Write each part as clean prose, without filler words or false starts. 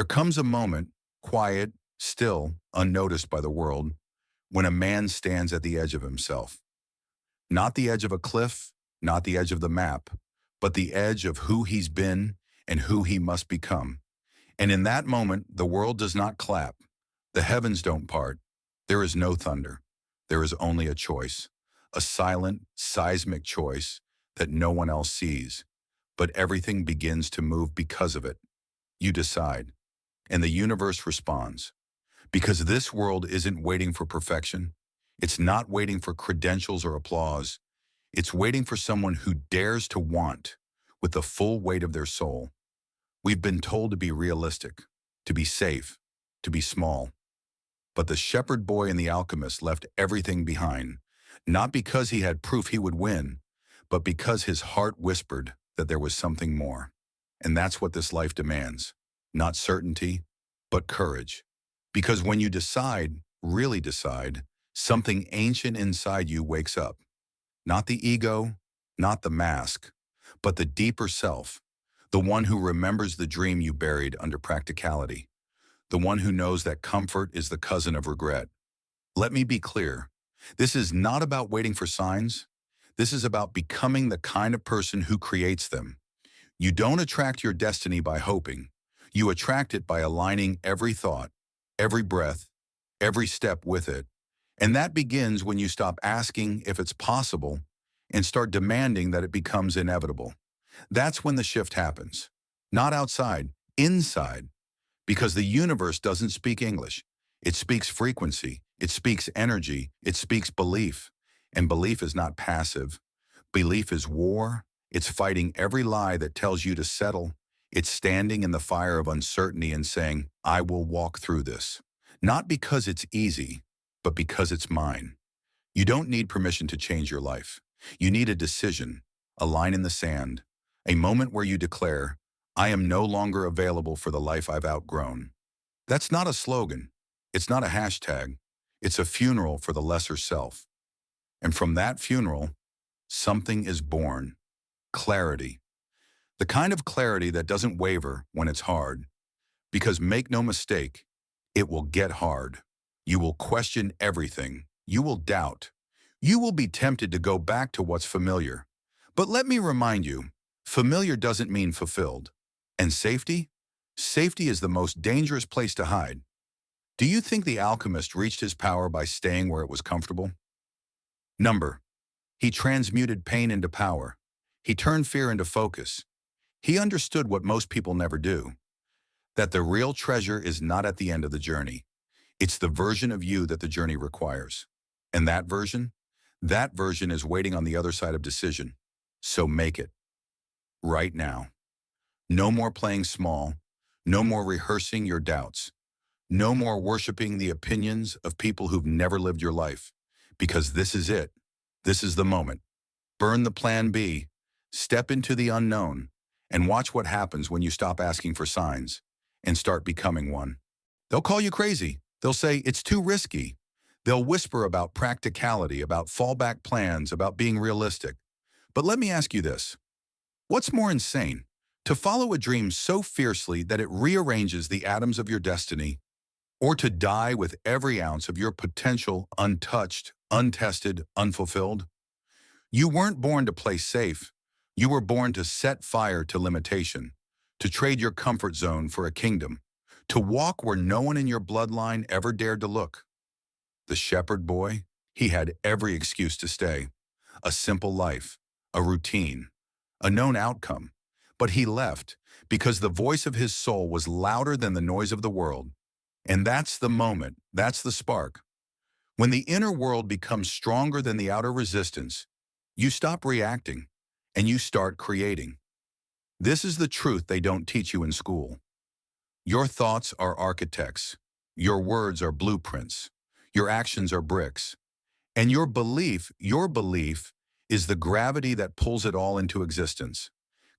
There comes a moment, quiet, still, unnoticed by the world, when a man stands at the edge of himself. Not the edge of a cliff, not the edge of the map, but the edge of who he's been and who he must become. And in that moment, the world does not clap. The heavens don't part. There is no thunder. There is only a choice, a silent, seismic choice that no one else sees. But everything begins to move because of it. You decide, and the universe responds. Because this world isn't waiting for perfection. It's not waiting for credentials or applause. It's waiting for someone who dares to want with the full weight of their soul. We've been told to be realistic, to be safe, to be small. But the shepherd boy and the alchemist left everything behind, not because he had proof he would win, but because his heart whispered that there was something more. And that's what this life demands, not certainty, but courage. Because when you decide, really decide, something ancient inside you wakes up. Not the ego, not the mask, but the deeper self, the one who remembers the dream you buried under practicality, the one who knows that comfort is the cousin of regret. Let me be clear. This is not about waiting for signs. This is about becoming the kind of person who creates them. You don't attract your destiny by hoping. You attract it by aligning every thought, every breath, every step with it. And that begins when you stop asking if it's possible and start demanding that it becomes inevitable. That's when the shift happens. Not outside, inside. Because the universe doesn't speak English. It speaks frequency. It speaks energy. It speaks belief. And belief is not passive. Belief is war. It's fighting every lie that tells you to settle. It's standing in the fire of uncertainty and saying, I will walk through this. Not because it's easy, but because it's mine. You don't need permission to change your life. You need a decision, a line in the sand, a moment where you declare, I am no longer available for the life I've outgrown. That's not a slogan. It's not a hashtag. It's a funeral for the lesser self. And from that funeral, something is born. Clarity. The kind of clarity that doesn't waver when it's hard. Because make no mistake, it will get hard. You will question everything. You will doubt. You will be tempted to go back to what's familiar. But let me remind you, familiar doesn't mean fulfilled. And safety? Safety is the most dangerous place to hide. Do you think the alchemist reached his power by staying where it was comfortable? Number. He transmuted pain into power. He turned fear into focus. He understood what most people never do. That the real treasure is not at the end of the journey. It's the version of you that the journey requires. And that version is waiting on the other side of decision. So make it. Right now. No more playing small. No more rehearsing your doubts. No more worshiping the opinions of people who've never lived your life. Because this is it. This is the moment. Burn the plan B. Step into the unknown. And watch what happens when you stop asking for signs and start becoming one. They'll call you crazy. They'll say it's too risky. They'll whisper about practicality, about fallback plans, about being realistic. But let me ask you this. What's more insane? To follow a dream so fiercely that it rearranges the atoms of your destiny, or to die with every ounce of your potential untouched, untested, unfulfilled? You weren't born to play safe. You were born to set fire to limitation, to trade your comfort zone for a kingdom, to walk where no one in your bloodline ever dared to look. The shepherd boy, he had every excuse to stay. A simple life, a routine, a known outcome. But he left because the voice of his soul was louder than the noise of the world. And that's the moment, that's the spark. When the inner world becomes stronger than the outer resistance, you stop reacting and you start creating. This is the truth they don't teach you in school. Your thoughts are architects. Your words are blueprints. Your actions are bricks. And your belief is the gravity that pulls it all into existence.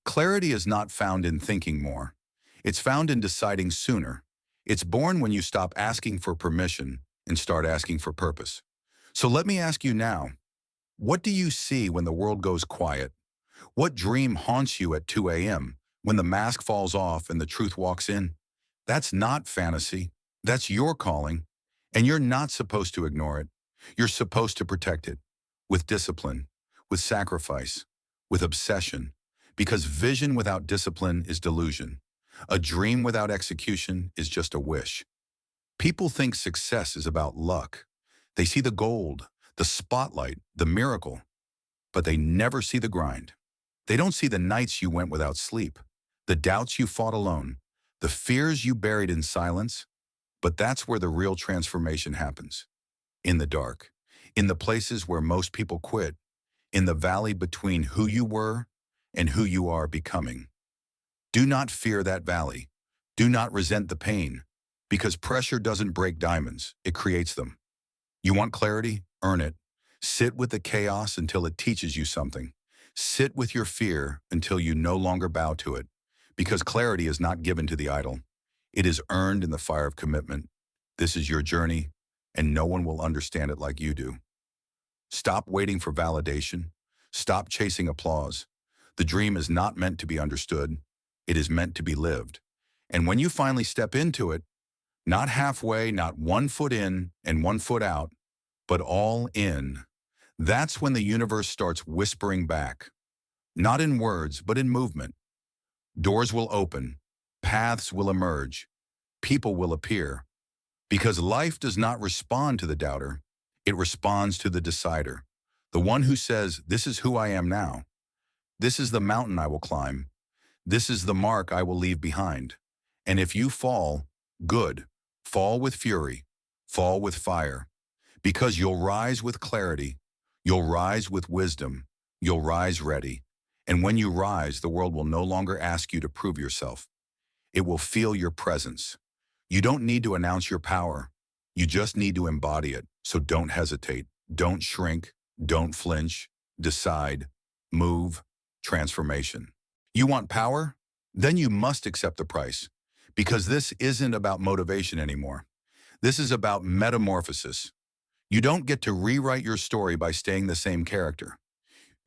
Clarity is not found in thinking more. It's found in deciding sooner. It's born when you stop asking for permission and start asking for purpose. So let me ask you now, what do you see when the world goes quiet? What dream haunts you at 2 a.m. when the mask falls off and the truth walks in? That's not fantasy. That's your calling. And you're not supposed to ignore it. You're supposed to protect it with discipline, with sacrifice, with obsession. Because vision without discipline is delusion. A dream without execution is just a wish. People think success is about luck. They see the gold, the spotlight, the miracle, but they never see the grind. They don't see the nights you went without sleep, the doubts you fought alone, the fears you buried in silence. But that's where the real transformation happens. In the dark. In the places where most people quit. In the valley between who you were and who you are becoming. Do not fear that valley. Do not resent the pain. Because pressure doesn't break diamonds, it creates them. You want clarity? Earn it. Sit with the chaos until it teaches you something. Sit with your fear until you no longer bow to it. Because clarity is not given to the idle. It is earned in the fire of commitment. This is your journey, and no one will understand it like you do. Stop waiting for validation. Stop chasing applause. The dream is not meant to be understood. It is meant to be lived. And when you finally step into it, not halfway, not 1 foot in and 1 foot out, but all in, that's when the universe starts whispering back. Not in words, but in movement. Doors will open. Paths will emerge. People will appear. Because life does not respond to the doubter. It responds to the decider. The one who says, this is who I am now. This is the mountain I will climb. This is the mark I will leave behind. And if you fall, good. Fall with fury. Fall with fire. Because you'll rise with clarity. You'll rise with wisdom. You'll rise ready. And when you rise, the world will no longer ask you to prove yourself. It will feel your presence. You don't need to announce your power. You just need to embody it. So don't hesitate. Don't shrink. Don't flinch. Decide. Move. Transformation. You want power? Then you must accept the price. Because this isn't about motivation anymore. This is about metamorphosis. You don't get to rewrite your story by staying the same character.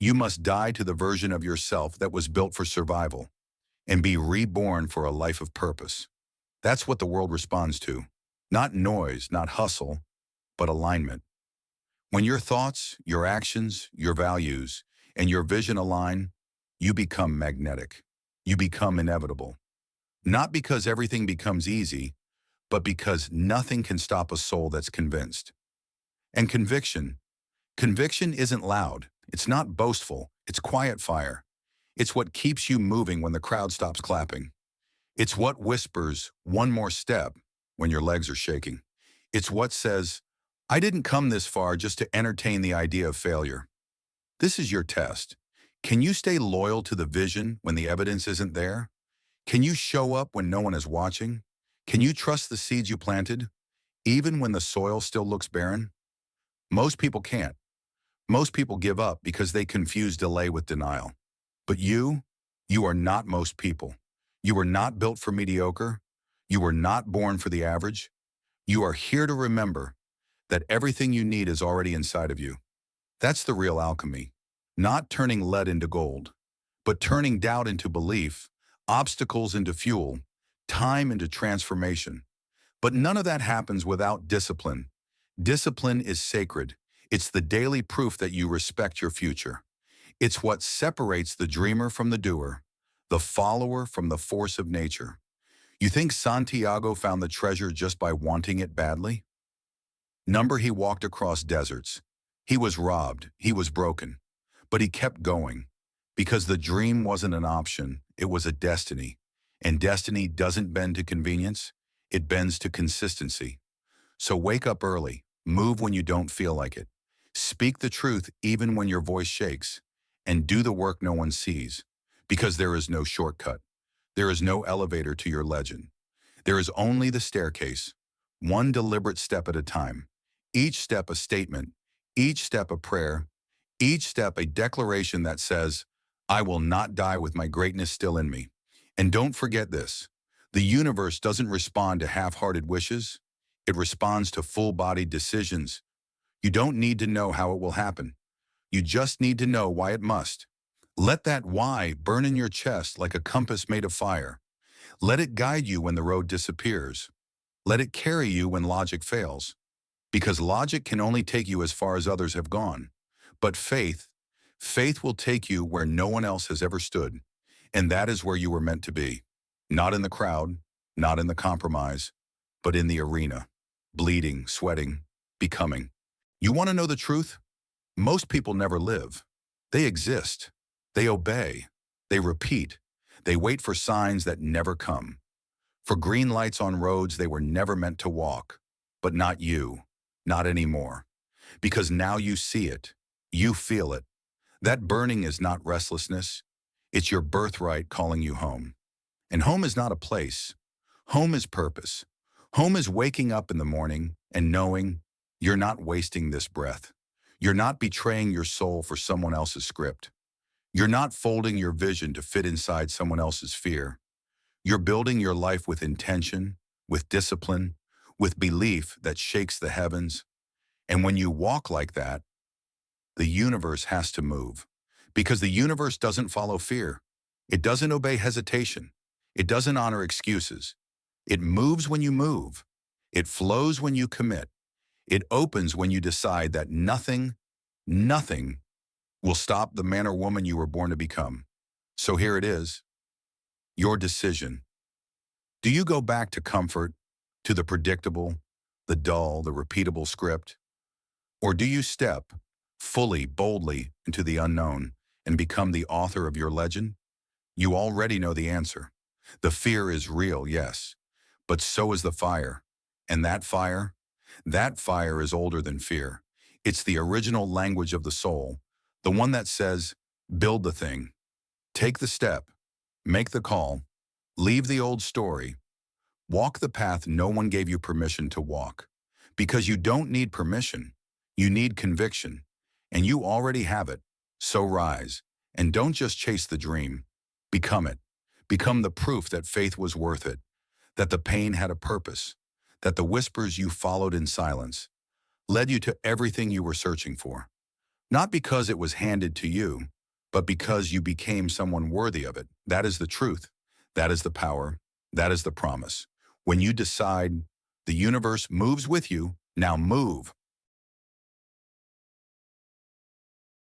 You must die to the version of yourself that was built for survival and be reborn for a life of purpose. That's what the world responds to. Not noise, not hustle, but alignment. When your thoughts, your actions, your values, and your vision align, you become magnetic. You become inevitable. Not because everything becomes easy, but because nothing can stop a soul that's convinced. And conviction isn't loud. It's not boastful. It's quiet fire. It's what keeps you moving when the crowd stops clapping. It's what whispers one more step when your legs are shaking. It's what says, I didn't come this far just to entertain the idea of failure. This is your test. Can you stay loyal to the vision when the evidence isn't there? Can you show up when no one is watching? Can you trust the seeds you planted, even when the soil still looks barren? Most people can't. Most people give up because they confuse delay with denial. But you are not most people. You were not built for mediocre. You were not born for the average. You are here to remember that everything you need is already inside of you. That's the real alchemy. Not turning lead into gold, but turning doubt into belief, obstacles into fuel, time into transformation. But none of that happens without discipline. Discipline is sacred. It's the daily proof that you respect your future. It's what separates the dreamer from the doer, the follower from the force of nature. You think Santiago found the treasure just by wanting it badly? Number, he walked across deserts. He was robbed. He was broken. But he kept going. Because the dream wasn't an option. It was a destiny. And destiny doesn't bend to convenience. It bends to consistency. So wake up early. Move when you don't feel like it. Speak the truth even when your voice shakes. And do the work no one sees. Because there is no shortcut. There is no elevator to your legend. There is only the staircase. One deliberate step at a time. Each step a statement. Each step a prayer. Each step a declaration that says, I will not die with my greatness still in me. And don't forget this. The universe doesn't respond to half-hearted wishes. It responds to full-bodied decisions. You don't need to know how it will happen. You just need to know why it must. Let that why burn in your chest like a compass made of fire. Let it guide you when the road disappears. Let it carry you when logic fails. Because logic can only take you as far as others have gone. But faith will take you where no one else has ever stood. And that is where you were meant to be. Not in the crowd, not in the compromise, but in the arena. Bleeding, sweating, becoming. You want to know the truth? Most people never live. They exist. They obey. They repeat. They wait for signs that never come. For green lights on roads they were never meant to walk. But not you. Not anymore. Because now you see it. You feel it. That burning is not restlessness. It's your birthright calling you home. And home is not a place. Home is purpose. Home is waking up in the morning and knowing you're not wasting this breath. You're not betraying your soul for someone else's script. You're not folding your vision to fit inside someone else's fear. You're building your life with intention, with discipline, with belief that shakes the heavens. And when you walk like that, the universe has to move. Because the universe doesn't follow fear. It doesn't obey hesitation. It doesn't honor excuses. It moves when you move. It flows when you commit. It opens when you decide that nothing will stop the man or woman you were born to become. So here it is, your decision. Do you go back to comfort, to the predictable, the dull, the repeatable script? Or do you step fully, boldly into the unknown and become the author of your legend? You already know the answer. The fear is real, yes, but so is the fire. And that fire is older than fear. It's the original language of the soul, the one that says, build the thing, take the step, make the call, leave the old story, walk the path no one gave you permission to walk. Because you don't need permission, you need conviction, and you already have it. So rise, and don't just chase the dream, become it. Become the proof that faith was worth it, that the pain had a purpose, that the whispers you followed in silence led you to everything you were searching for. Not because it was handed to you, but because you became someone worthy of it. That is the truth. That is the power. That is the promise. When you decide, the universe moves with you. Now move.